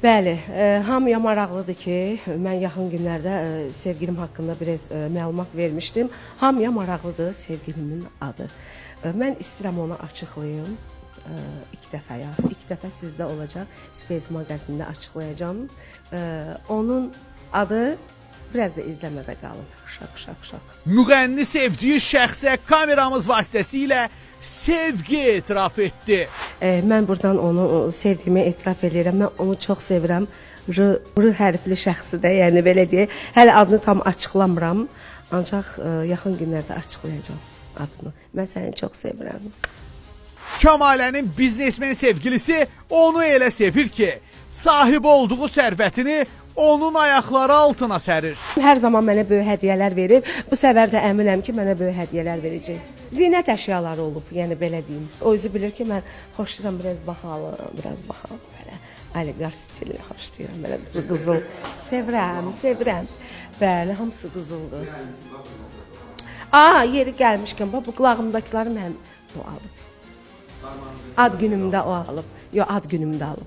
Bəli, hamıya maraqlıdır ki, mən yaxın günlərdə sevgilim haqqında biraz məlumat vermişdim. Hamıya maraqlıdır sevgilimin adı. Mən istəyirəm onu açıqlayım. İlk dəfə sizdə olacaq. Space mağazində açıqlayacağım. Onun adı biraz da izləmədə qalın. Şaq. Müğənni sevdiyi şəxsə kameramız vasitəsilə sevgi etiraf etdi. Mən buradan onu sevdiyimi etiraf edirəm. Mən onu çox sevirəm. R hərfli şəxsidir, yəni belə deyək. Hələ adını tam açıqlamıram. Ancaq yaxın günlərdə açıqlayacağam adını. Mən səni çox sevirəm. Kəmalənin biznesmen sevgilisi onu elə sevir ki, sahib olduğu sərvətini onun ayaqları altına sərir. Hər zaman mənə böyük hədiyyələr verib. Bu səfər də əminəm ki, mənə böyük hədiyyələr verəcək. Zinət əşyaları olub, yəni belə deyim. O özü bilir ki, mən xoşlayıram biraz bahalı belə. Oliqar stilini xoşlayıram, belə qızıl. Sevirəm. Bəli, hamısı qızıldır. Yeri gəlmişkən, bu qulağımdakiləri mən o alıb. Ad günümdə o alıb. Yox, ad günümdə alıb.